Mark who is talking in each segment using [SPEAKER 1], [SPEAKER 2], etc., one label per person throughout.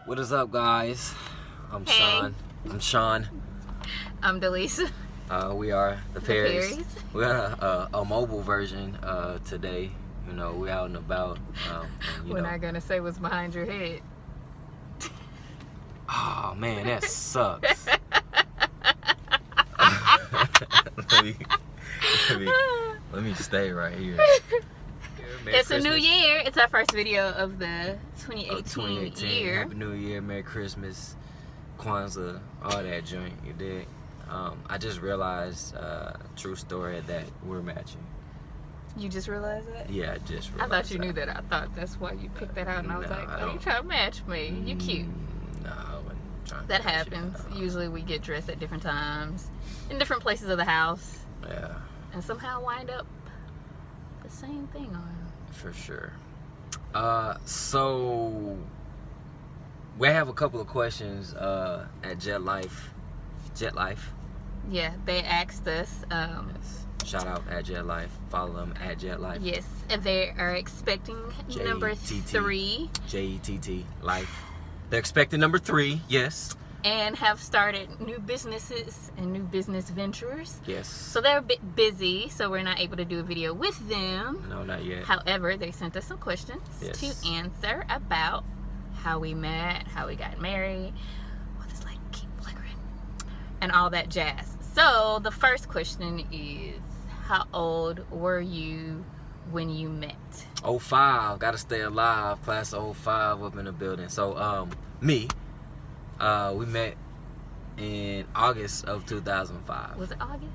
[SPEAKER 1] What is up, guys? I'm
[SPEAKER 2] Hey.
[SPEAKER 1] Sean.
[SPEAKER 2] I'm Delisa.
[SPEAKER 1] We are the Perrys.
[SPEAKER 2] Perrys.
[SPEAKER 1] We got a mobile version today. You know, we're out and about.
[SPEAKER 2] We're not gonna say what's behind your head.
[SPEAKER 1] Oh man, that sucks. let me stay right here. Merry
[SPEAKER 2] It's a new
[SPEAKER 1] Christmas.
[SPEAKER 2] year. It's our first video of the 2018,
[SPEAKER 1] 2018.
[SPEAKER 2] year.
[SPEAKER 1] Happy New Year, Merry Christmas, Kwanzaa, all that joint. You did. I just realized, true story, that we're matching.
[SPEAKER 2] You just realized that?
[SPEAKER 1] Yeah, I just realized.
[SPEAKER 2] I thought you knew that. I thought that's why you picked that out, and I was
[SPEAKER 1] No,
[SPEAKER 2] like,
[SPEAKER 1] I
[SPEAKER 2] "Oh, you
[SPEAKER 1] don't.
[SPEAKER 2] trying to match me? You cute."
[SPEAKER 1] No, I wasn't trying to
[SPEAKER 2] That
[SPEAKER 1] match you
[SPEAKER 2] happens.
[SPEAKER 1] at all.
[SPEAKER 2] Usually, we get dressed at different times, in different places of the house,
[SPEAKER 1] Yeah,
[SPEAKER 2] and somehow wind up the same thing on.
[SPEAKER 1] for sure. So we have a couple of questions at JettLife.
[SPEAKER 2] Yeah, they asked us.
[SPEAKER 1] Yes. Shout out at JettLife. Follow them at JettLife.
[SPEAKER 2] Yes, they are expecting number
[SPEAKER 1] JTT.
[SPEAKER 2] 3
[SPEAKER 1] JETT Life. They're expecting number 3. Yes.
[SPEAKER 2] and have started new businesses and new business ventures.
[SPEAKER 1] Yes.
[SPEAKER 2] So they're a bit busy, so we're not able to do a video with them.
[SPEAKER 1] No, not yet.
[SPEAKER 2] However, they sent us some questions
[SPEAKER 1] Yes.
[SPEAKER 2] to answer about how we met, how we got married, what this light keep flickering, and all that jazz. So the first question is, how old were you when you met?
[SPEAKER 1] 05. Gotta stay alive. Class of 05 up in the building. So, we met in August of 2005.
[SPEAKER 2] Was it August?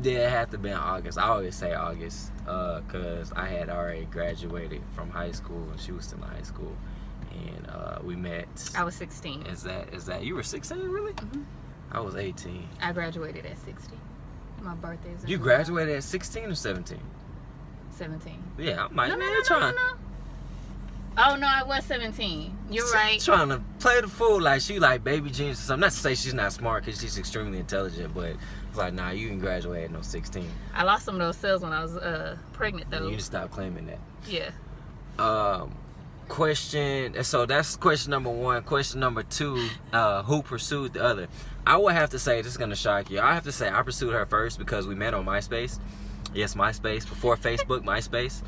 [SPEAKER 1] Yeah, it had to be in August. I always say August because I had already graduated from high school and she was still in high school. And we met.
[SPEAKER 2] I was 16.
[SPEAKER 1] Is that you were 16 really?
[SPEAKER 2] Mhm.
[SPEAKER 1] I was 18.
[SPEAKER 2] I graduated at 16. My birthday's in
[SPEAKER 1] You
[SPEAKER 2] July.
[SPEAKER 1] graduated at 16 or 17?
[SPEAKER 2] 17.
[SPEAKER 1] Yeah, I'm like,
[SPEAKER 2] No.
[SPEAKER 1] trying.
[SPEAKER 2] Oh no, I was 17. You're right.
[SPEAKER 1] Trying to play the fool like she like baby genius or something. Not to say she's not smart because she's extremely intelligent, but it's like, nah, you can graduate at no 16.
[SPEAKER 2] I lost some of those cells when I was pregnant though.
[SPEAKER 1] You need to stop claiming that.
[SPEAKER 2] Yeah.
[SPEAKER 1] Question. So that's question number 1. Question number 2. Who pursued the other? I would have to say, this is gonna shock you. I have to say I pursued her first because we met on MySpace. Yes, MySpace before Facebook. MySpace.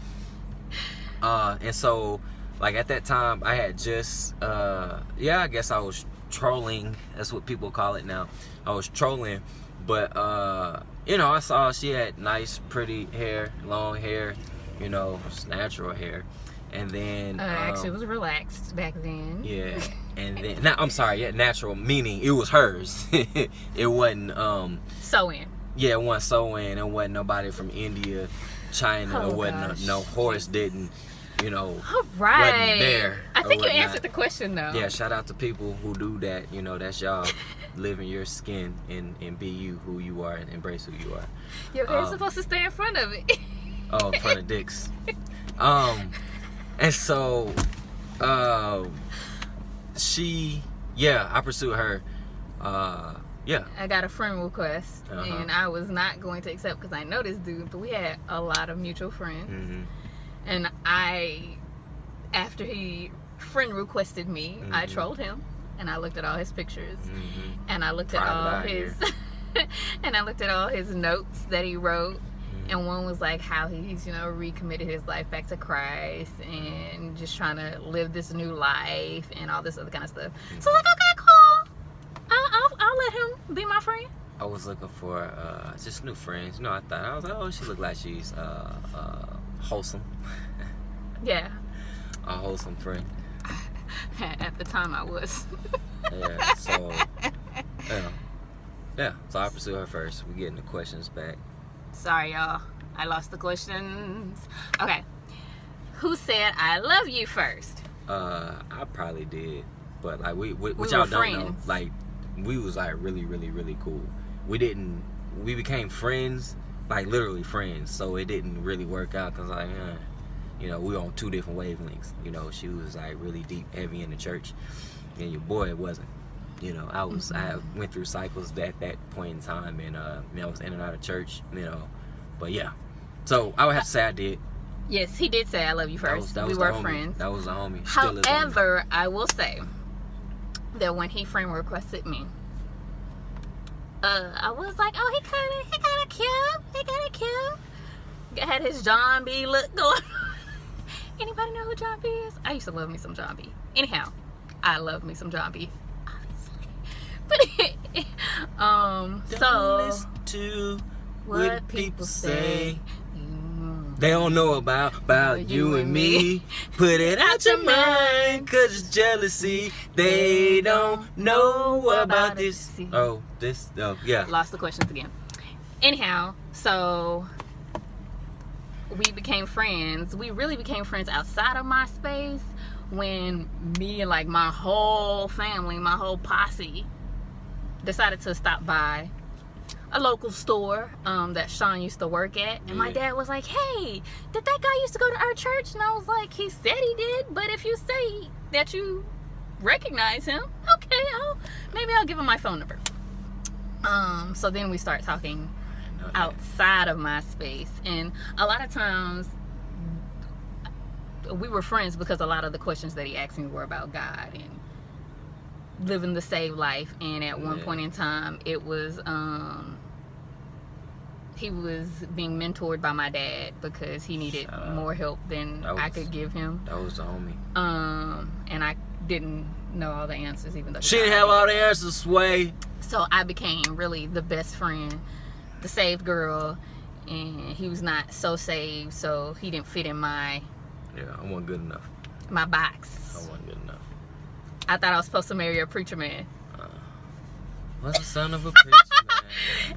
[SPEAKER 1] And so, like at that time, I had just I guess I was trolling. That's what people call it now. I was trolling, but I saw she had nice, pretty hair, long hair. It's natural hair. And then
[SPEAKER 2] Actually, it was relaxed back then.
[SPEAKER 1] yeah, and then I'm sorry, yeah, natural meaning it was hers. It wasn't
[SPEAKER 2] So in.
[SPEAKER 1] yeah, it wasn't sewing. It wasn't nobody from India, China.
[SPEAKER 2] Oh,
[SPEAKER 1] It wasn't
[SPEAKER 2] gosh.
[SPEAKER 1] no horse didn't,
[SPEAKER 2] All
[SPEAKER 1] wasn't
[SPEAKER 2] right.
[SPEAKER 1] there.
[SPEAKER 2] I
[SPEAKER 1] or
[SPEAKER 2] think you
[SPEAKER 1] whatnot.
[SPEAKER 2] answered the question though.
[SPEAKER 1] Yeah, shout out to people who do that. That's y'all. Live in your skin and be you who you are and embrace who you are.
[SPEAKER 2] Your hair's supposed to stay in front of it.
[SPEAKER 1] Oh, in front of dicks. And so, I pursued her. Yeah.
[SPEAKER 2] I got a friend request,
[SPEAKER 1] Uh-huh.
[SPEAKER 2] and I was not going to accept because I know this dude, but we had a lot of mutual friends.
[SPEAKER 1] Mm-hmm.
[SPEAKER 2] And after he friend requested me, I trolled him, and I looked at all his pictures,
[SPEAKER 1] Mm-hmm.
[SPEAKER 2] and I looked at all
[SPEAKER 1] Private eye
[SPEAKER 2] his, and I looked at all his notes that he wrote.
[SPEAKER 1] Mm-hmm.
[SPEAKER 2] And one was like how he's, recommitted his life back to Christ and just trying to live this new life and all this other kind of stuff. So I was like, okay, cool. I'll let him be my friend.
[SPEAKER 1] I was looking for just new friends. I was like, oh, she looked like she's wholesome.
[SPEAKER 2] Yeah.
[SPEAKER 1] A wholesome friend.
[SPEAKER 2] At the time I was.
[SPEAKER 1] Yeah, so so I pursued her first. We're getting the questions back.
[SPEAKER 2] Sorry, y'all. I lost the questions. Okay. Who said I love you first?
[SPEAKER 1] I probably did, but like we
[SPEAKER 2] We
[SPEAKER 1] y'all
[SPEAKER 2] were
[SPEAKER 1] don't know,
[SPEAKER 2] friends.
[SPEAKER 1] like we was like really, really, really cool. We became friends, like literally friends. So it didn't really work out because like, we were on 2 different wavelengths. She was like really deep, heavy in the church, and your boy wasn't. I went through cycles at that point in time, and I was in and out of church. But yeah, so I would have to say I did.
[SPEAKER 2] Yes, he did say I love you first.
[SPEAKER 1] That
[SPEAKER 2] we
[SPEAKER 1] was
[SPEAKER 2] were
[SPEAKER 1] the homie.
[SPEAKER 2] friends.
[SPEAKER 1] That was the homie. Still is the homie.
[SPEAKER 2] However, I will say that when he friend requested me, I was like, oh, he kind of cute. He kind of cute. Had his John B look going on. Anybody know who John B is? I used to love me some John B. Anyhow, I love me some John B. Obviously. But
[SPEAKER 1] Don't listen to what people say. They don't know about you and me. Put it out your mind, cause it's jealousy. They don't know about this. Oh, yeah.
[SPEAKER 2] Lost the questions again. Anyhow, so we became friends. We really became friends outside of MySpace when me and like my whole family, my whole posse decided to stop by a local store that Sean used to work at, and my dad was like, hey, did that guy used to go to our church? And I was like, he said he did, but if you say that you recognize him, okay, maybe I'll give him my phone number. So then we start talking outside of MySpace, and a lot of times we were friends because a lot of the questions that he asked me were about God and living the saved life. And at one point in time, it was he was being mentored by my dad because he needed more help than I could give him.
[SPEAKER 1] That was the homie.
[SPEAKER 2] And I didn't know all the answers, even though
[SPEAKER 1] she didn't have all the answers, Sway.
[SPEAKER 2] So I became really the best friend, the saved girl, and he was not so saved, so he didn't fit in my
[SPEAKER 1] I wasn't good enough.
[SPEAKER 2] My box.
[SPEAKER 1] I wasn't good enough.
[SPEAKER 2] I thought I was supposed to marry a preacher man.
[SPEAKER 1] Was the son of a preacher man.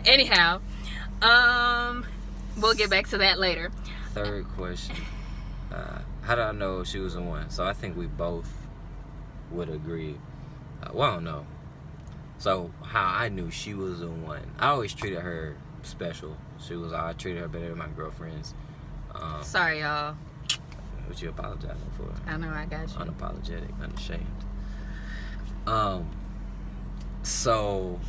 [SPEAKER 2] Anyhow, we'll get back to that later.
[SPEAKER 1] Third question. How did I know she was the one? So I think we both would agree. Well, I don't know. So how I knew she was the one. I always treated her special. I treated her better than my girlfriends.
[SPEAKER 2] Sorry, y'all.
[SPEAKER 1] What you apologizing for?
[SPEAKER 2] I know, I got you.
[SPEAKER 1] Unapologetic, unashamed. So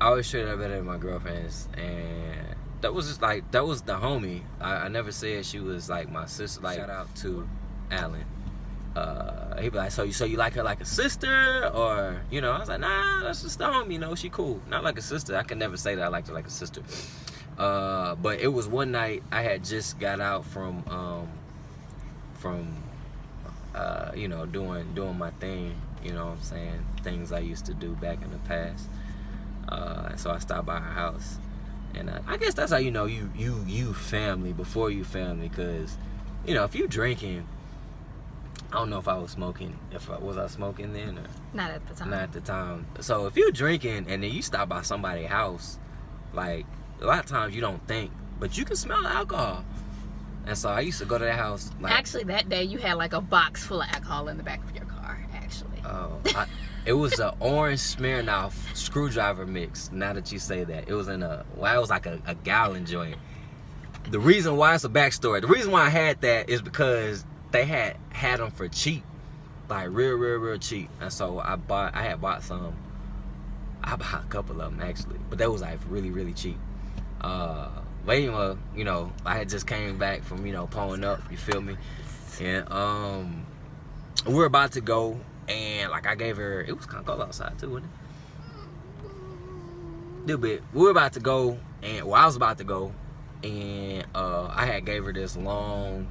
[SPEAKER 1] I always treated her better than my girlfriends, and that was just like, that was the homie. I never said she was like my sister. Like, shout out to Alan. He'd be like, so you like her like a sister, or I was like, nah, that's just the homie. She cool, not like a sister. I can never say that I liked her like a sister. But it was one night I had just got out from doing my thing, what I'm saying, things I used to do back in the past. And so I stopped by her house, and I guess that's how you family before you family, because if you drinking, I don't know if I was smoking. Was I smoking then? Or?
[SPEAKER 2] Not at the time.
[SPEAKER 1] Not at the time. So if you're drinking and then you stop by somebody's house, like a lot of times you don't think, but you can smell the alcohol. And so I used to go to that house. Like,
[SPEAKER 2] actually, that day you had like a box full of alcohol in the back of your car. Actually.
[SPEAKER 1] Oh, it was an orange Smirnoff screwdriver mix. Now that you say that, it was it was like a gallon joint. The reason why, it's a backstory. The reason why I had that is because they had them for cheap, like real cheap. And so I had bought some. I bought a couple of them actually, but that was like really cheap. But anyway, I had just came back from pulling up. You feel me? And we were about to go, and like I gave her. It was kind of cold outside too, wasn't it? A little bit. We were about to go, and I was about to go, and I had gave her this long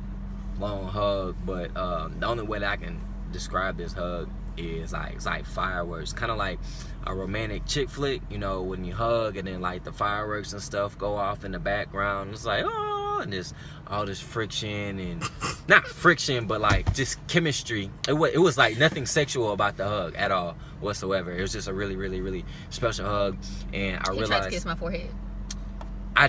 [SPEAKER 1] hug, but the only way that I can describe this hug is like, it's like fireworks, kind of like a romantic chick flick, when you hug and then like the fireworks and stuff go off in the background. It's like, oh, and this all this friction, and not friction, but like just chemistry. It was like nothing sexual about the hug at all whatsoever. It was just a really special hug, and I realized.
[SPEAKER 2] He tried to kiss my forehead.
[SPEAKER 1] I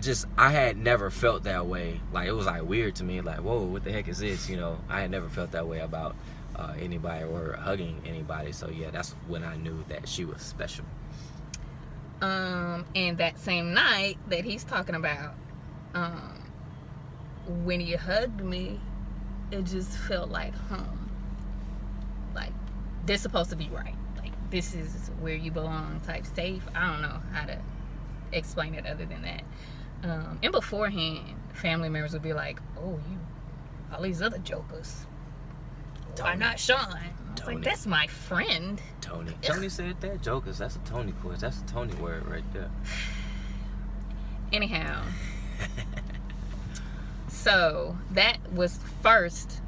[SPEAKER 1] had never felt that way. Like, it was like weird to me. Like, whoa, what the heck is this? I had never felt that way about anybody or hugging anybody. So yeah, that's when I knew that she was special.
[SPEAKER 2] And that same night that he's talking about, when he hugged me, it just felt like home. Like, this is supposed to be right. Like, this is where you belong type safe. I don't know how to explain it other than that. And beforehand, family members would be like, oh, all these other jokers. Why
[SPEAKER 1] Tony.
[SPEAKER 2] not Sean? I was
[SPEAKER 1] Tony.
[SPEAKER 2] like, that's my friend.
[SPEAKER 1] Tony. Tony said that. Jokers. That's a Tony voice. That's a Tony word right there.
[SPEAKER 2] Anyhow. So, that was first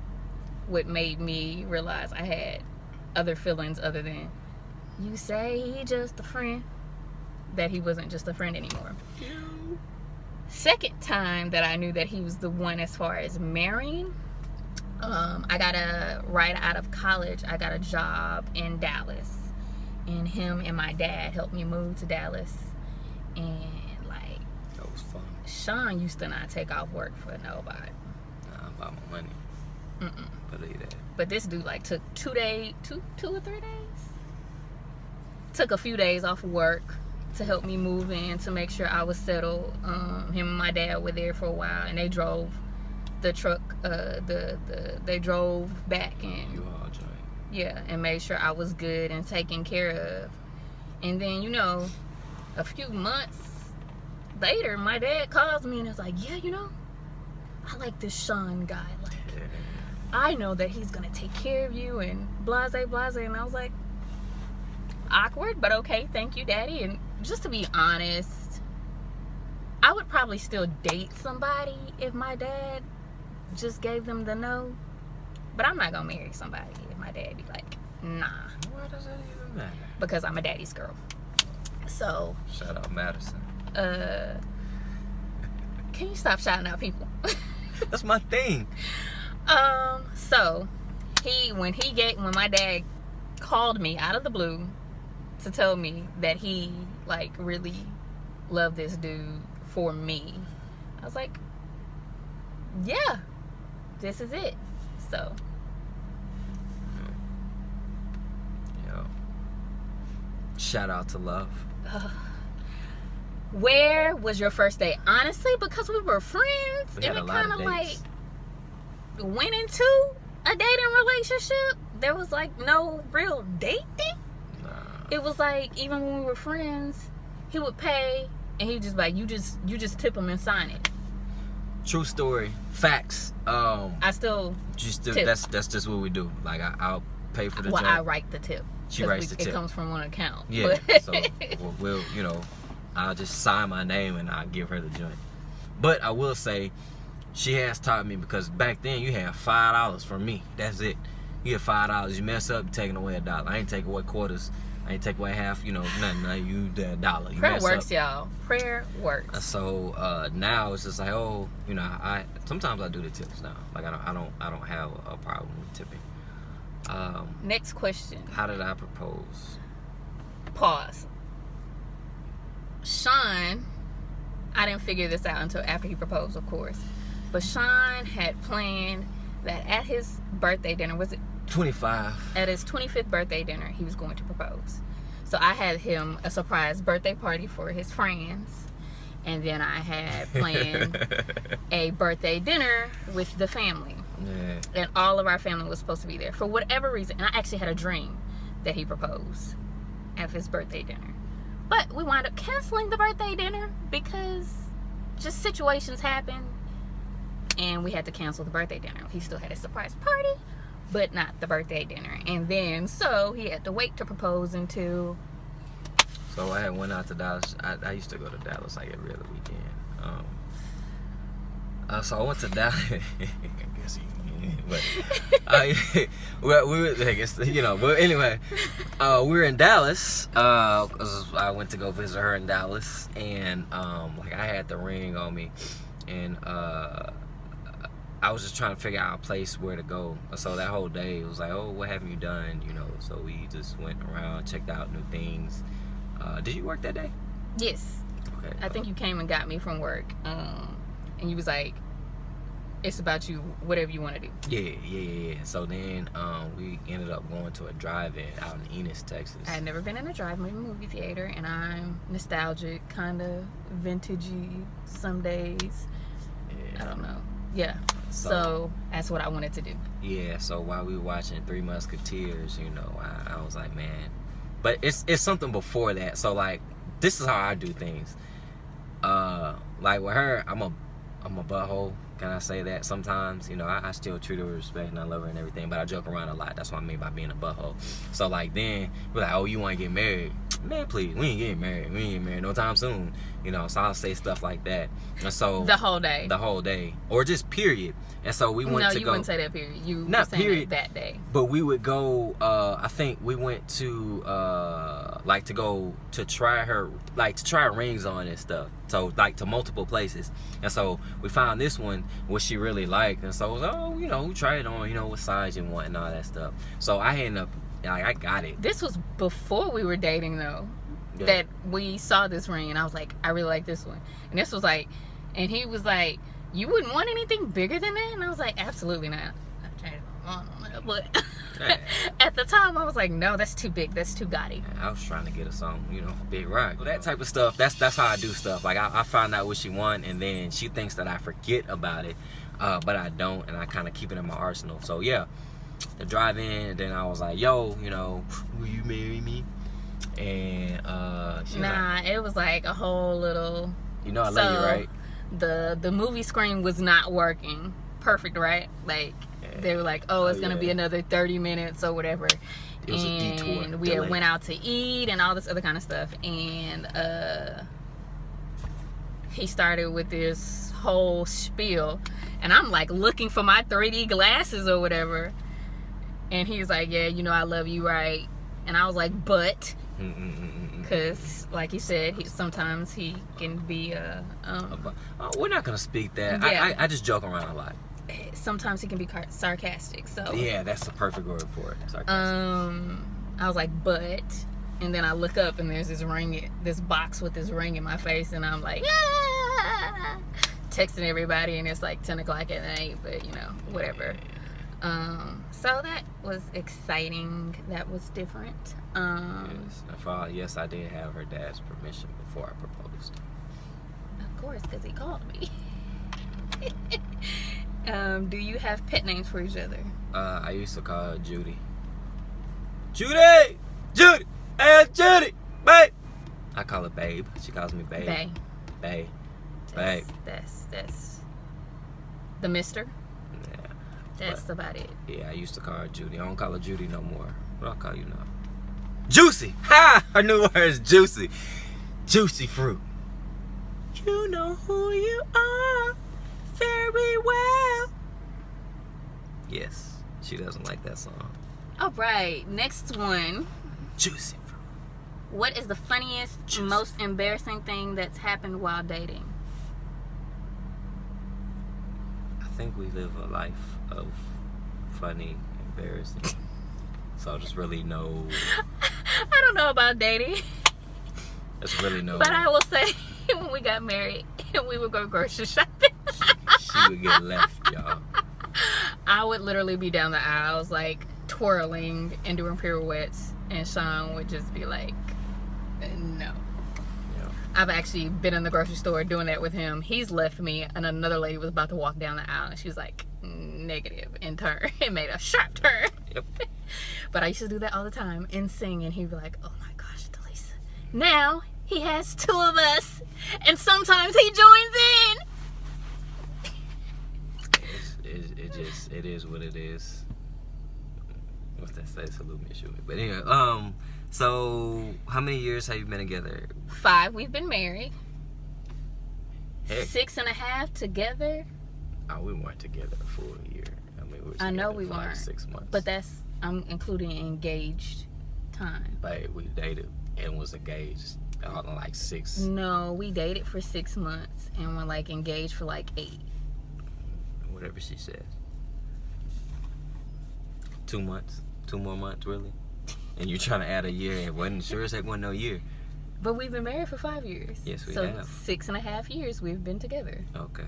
[SPEAKER 2] what made me realize I had other feelings other than, you say he just a friend. That he wasn't just a friend anymore. Second time that I knew that he was the one as far as marrying, right out of college, I got a job in Dallas. And him and my dad helped me move to Dallas. And like,
[SPEAKER 1] That was fun.
[SPEAKER 2] Sean used to not take off work for nobody.
[SPEAKER 1] Nah, about my money. Believe that.
[SPEAKER 2] But this dude like took 2 or 3 days. Took a few days off of work to help me move in, to make sure I was settled. Him and my dad were there for a while, and they drove the truck. They drove back and
[SPEAKER 1] You all joint.
[SPEAKER 2] yeah, and made sure I was good and taken care of. And then, you know, a few months later, my dad calls me and is like, yeah, you know, I like this Sean guy. Like,
[SPEAKER 1] Yeah.
[SPEAKER 2] I know that he's gonna take care of you and blase, blase. And I was like, awkward, but okay, thank you, Daddy. And just to be honest, I would probably still date somebody if my dad just gave them the no. But I'm not gonna marry somebody if my dad be like, nah,
[SPEAKER 1] Why does that even matter?
[SPEAKER 2] because I'm a daddy's girl. So,
[SPEAKER 1] Shout out Madison.
[SPEAKER 2] can you stop shouting out people?
[SPEAKER 1] That's my thing.
[SPEAKER 2] So when my dad called me out of the blue to tell me that he like really loved this dude for me, I was like, yeah, this is it. So
[SPEAKER 1] Yo. Shout out to love.
[SPEAKER 2] where was your first date? Honestly, because we were friends,
[SPEAKER 1] We had
[SPEAKER 2] and
[SPEAKER 1] a
[SPEAKER 2] it
[SPEAKER 1] lot
[SPEAKER 2] kind
[SPEAKER 1] of
[SPEAKER 2] of like
[SPEAKER 1] dates.
[SPEAKER 2] went into a dating relationship. There was like no real dating.
[SPEAKER 1] Nah.
[SPEAKER 2] It was like, even when we were friends, he would pay and he'd just like, you just tip him and sign it.
[SPEAKER 1] True story. Facts.
[SPEAKER 2] I still tip.
[SPEAKER 1] That's just what we do. Like I'll pay for the
[SPEAKER 2] I
[SPEAKER 1] job.
[SPEAKER 2] write the tip.
[SPEAKER 1] She
[SPEAKER 2] 'Cause
[SPEAKER 1] writes the tip.
[SPEAKER 2] It comes from one account.
[SPEAKER 1] Yeah.
[SPEAKER 2] But-
[SPEAKER 1] So we'll I'll just sign my name and I'll give her the joint. But I will say, she has taught me, because back then you had $5 from me. That's it. You get $5. You mess up, you're taking away $1. I ain't taking away quarters. I ain't take away half. Nothing. You that $1. You
[SPEAKER 2] Prayer
[SPEAKER 1] mess
[SPEAKER 2] works,
[SPEAKER 1] up.
[SPEAKER 2] y'all. Prayer works.
[SPEAKER 1] So now it's just like, oh, I sometimes I do the tips now. Like I don't have a problem with tipping.
[SPEAKER 2] Next question.
[SPEAKER 1] How did I propose?
[SPEAKER 2] Pause. Sean, I didn't figure this out until after he proposed, of course. But Sean had planned that at his birthday dinner, was it
[SPEAKER 1] 25.
[SPEAKER 2] at his 25th birthday dinner, he was going to propose. So I had him a surprise birthday party for his friends. And then I had planned a birthday dinner with the family.
[SPEAKER 1] Yeah.
[SPEAKER 2] And all of our family was supposed to be there. For whatever reason, and I actually had a dream that he proposed at his birthday dinner. But we wound up canceling the birthday dinner because just situations happened. And we had to cancel the birthday dinner. He still had a surprise party, but not the birthday dinner. And then, so he had to wait to propose until...
[SPEAKER 1] So I had went out to Dallas. I used to go to Dallas like every other weekend. So I went to Dallas. I guess but we were, I guess, But anyway, we were in Dallas. 'Cause I went to go visit her in Dallas, and like I had the ring on me, and I was just trying to figure out a place where to go. So that whole day it was like, oh, what have you done? So we just went around, checked out new things. Did you work that day?
[SPEAKER 2] Yes.
[SPEAKER 1] Okay.
[SPEAKER 2] I think you came and got me from work. And you was like, it's about you, whatever you want to do.
[SPEAKER 1] Yeah. So then we ended up going to a drive-in out in Enos, Texas.
[SPEAKER 2] I had never been in a drive-in movie theater, and I'm nostalgic, kind of vintagey some days.
[SPEAKER 1] Yeah.
[SPEAKER 2] I don't know. Yeah. So that's what I wanted to do.
[SPEAKER 1] Yeah. So while we were watching Three Musketeers, I was like, man. But it's something before that. So like, this is how I do things. Like with her, I'm a I'm a butthole. Can I say that? Sometimes, you know, I still treat her with respect and I love her and everything, but I joke around a lot. That's what I mean by being a butthole. So, like, then we're like, oh, you want to get married? Man, please, we ain't getting married. We ain't getting married no time soon. You know, so I'll say stuff like that. And so
[SPEAKER 2] The whole day.
[SPEAKER 1] The whole day. Or just period. And so we went to go.
[SPEAKER 2] No, you wouldn't say that period. You
[SPEAKER 1] Not
[SPEAKER 2] were saying
[SPEAKER 1] period.
[SPEAKER 2] that day.
[SPEAKER 1] But we would go, I think we went to, like, to go to try her, like, to try rings on and stuff. So, like, to multiple places. And so we found this one, what she really liked. And so it was, oh, you know, we try it on, you know, what size you want and all that stuff. So I ended up, like, I got it.
[SPEAKER 2] This was before we were dating, though.
[SPEAKER 1] Yeah.
[SPEAKER 2] That we saw this ring, and I was like, I really like this one. And this was like, and he was like, you wouldn't want anything bigger than that? And I was like, absolutely not. I changed my mind on that, but at the time I was like, no, that's too big, that's too gaudy.
[SPEAKER 1] I was trying to get her some, you know, big rock. That type of stuff, that's how I do stuff. Like, I find out what she wants, and then she thinks that I forget about it, but I don't, and I kind of keep it in my arsenal. So, yeah, the drive in, and then I was like, yo, you know, will you marry me? And she was like,
[SPEAKER 2] it was like a whole little...
[SPEAKER 1] You know I love you, right?
[SPEAKER 2] The movie screen was not working perfect, right? Like, they were like, oh, it's gonna be another 30 minutes or whatever.
[SPEAKER 1] It was a detour.
[SPEAKER 2] And we had went out to eat and all this other kind of stuff. And he started with this whole spiel. And I'm like looking for my 3D glasses or whatever. And he was like, yeah, you know I love you, right? And I was like, but... Because, like you said, sometimes he can be
[SPEAKER 1] we're not gonna speak that.
[SPEAKER 2] Yeah.
[SPEAKER 1] I just joke around a lot.
[SPEAKER 2] Sometimes he can be sarcastic. So
[SPEAKER 1] yeah, that's the perfect word for it. Sarcastic.
[SPEAKER 2] I was like, but, and then I look up and there's this box with this ring in my face, and I'm like, ah! Texting everybody, and it's like 10 o'clock at night, but you know, whatever. So that was exciting. That was different.
[SPEAKER 1] Yes, I did have her dad's permission before I proposed.
[SPEAKER 2] Of course, because he called me. Do you have pet names for each other?
[SPEAKER 1] I used to call her Judy. Judy! Judy! Hey, Judy! Babe! I call her Babe. She calls me Babe.
[SPEAKER 2] Babe.
[SPEAKER 1] Babe.
[SPEAKER 2] That's,
[SPEAKER 1] Babe.
[SPEAKER 2] That's the mister?
[SPEAKER 1] Yeah.
[SPEAKER 2] That's about it.
[SPEAKER 1] Yeah, I used to call her Judy. I don't call her Judy no more. What do I call you now? Juicy! Ha! Her new word is juicy. Juicy fruit. You know who you are very well. Yes, she doesn't like that song.
[SPEAKER 2] All right, next one.
[SPEAKER 1] Juicy fruit.
[SPEAKER 2] What is the funniest, most embarrassing thing that's happened while dating?
[SPEAKER 1] I think we live a life of funny, embarrassing. So there's really no...
[SPEAKER 2] I don't know about dating.
[SPEAKER 1] There's really no...
[SPEAKER 2] But I will say, when we got married and we would go grocery shopping,
[SPEAKER 1] she would get left, y'all.
[SPEAKER 2] I would literally be down the aisles, like, twirling and doing pirouettes, and Sean would just be like, no.
[SPEAKER 1] Yeah.
[SPEAKER 2] I've actually been in the grocery store doing that with him. He's left me, and another lady was about to walk down the aisle, and she was like, negative, and turn. It made a sharp turn.
[SPEAKER 1] Yep.
[SPEAKER 2] But I used to do that all the time and sing, and he'd be like, oh my gosh, Delisa. Now he has two of us, and sometimes he joins in.
[SPEAKER 1] It is what it is. What's that say? Salute me, shoot me. But anyway, so how many years have you been together?
[SPEAKER 2] 5. We've been married.
[SPEAKER 1] Heck.
[SPEAKER 2] 6.5 together.
[SPEAKER 1] Oh, we weren't together a full year. I mean, we were
[SPEAKER 2] I know
[SPEAKER 1] together
[SPEAKER 2] we
[SPEAKER 1] for like
[SPEAKER 2] weren't.
[SPEAKER 1] 6 months.
[SPEAKER 2] But I'm including engaged time.
[SPEAKER 1] But we dated and was engaged all in like 6.
[SPEAKER 2] No, we dated for 6 months and were like engaged for like 8.
[SPEAKER 1] Whatever she said. 2 months. 2 more months, really? And you're trying to add a year. It wasn't sure as heck wasn't no year.
[SPEAKER 2] But we've been married for 5 years.
[SPEAKER 1] Yes, we
[SPEAKER 2] so
[SPEAKER 1] have.
[SPEAKER 2] 6.5 years we've been together.
[SPEAKER 1] Okay.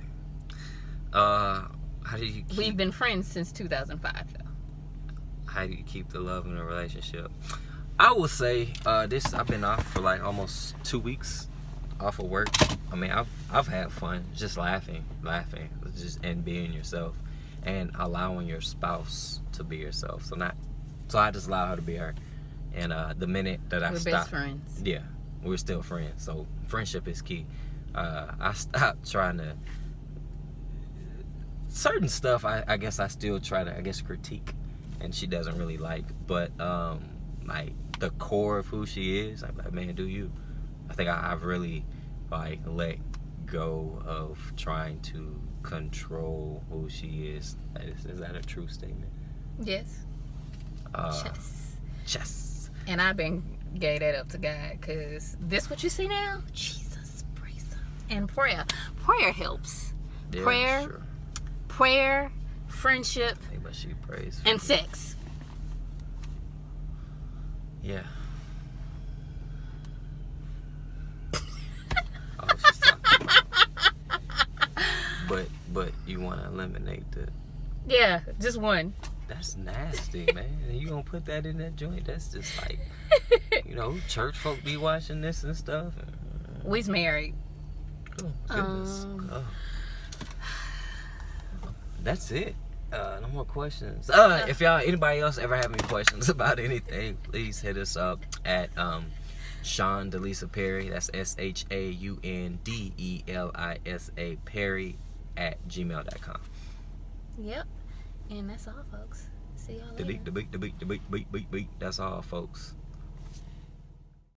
[SPEAKER 1] How do you keep...
[SPEAKER 2] We've been friends since 2005, though.
[SPEAKER 1] How do you keep the love in a relationship? I will say I've been off for like almost 2 weeks off of work. I mean, I've had fun just laughing, just and being yourself, and allowing your spouse to be yourself. So I just allow her to be her. And the minute that I
[SPEAKER 2] We're
[SPEAKER 1] stop,
[SPEAKER 2] best friends.
[SPEAKER 1] yeah, we're still friends. So friendship is key. I stopped trying to certain stuff I guess I still try to critique, and she doesn't really like. But like the core of who she is, I'm like, man, do you? I think I've really like let go of trying to control who she is. Is that a true statement?
[SPEAKER 2] Yes.
[SPEAKER 1] Chess.
[SPEAKER 2] And I've been gave that up to God, because this what you see now? Jesus, praise Him. And prayer helps.
[SPEAKER 1] Yeah,
[SPEAKER 2] Prayer,
[SPEAKER 1] sure.
[SPEAKER 2] friendship,
[SPEAKER 1] Hey, but she prays.
[SPEAKER 2] and sex.
[SPEAKER 1] Yeah. Oh, she's talking. But you want to eliminate the.
[SPEAKER 2] Yeah, just one.
[SPEAKER 1] That's nasty, man. You gonna put that in that joint? That's just like, church folk be watching this and stuff.
[SPEAKER 2] We's married.
[SPEAKER 1] Oh, goodness. Oh. That's it. No more questions. If anybody else ever have any questions about anything, please hit us up at Sean Delisa Perry. That's ShaunDelisa Perry @gmail.com.
[SPEAKER 2] Yep. And that's all, folks. See y'all later.
[SPEAKER 1] The beat. That's all, folks.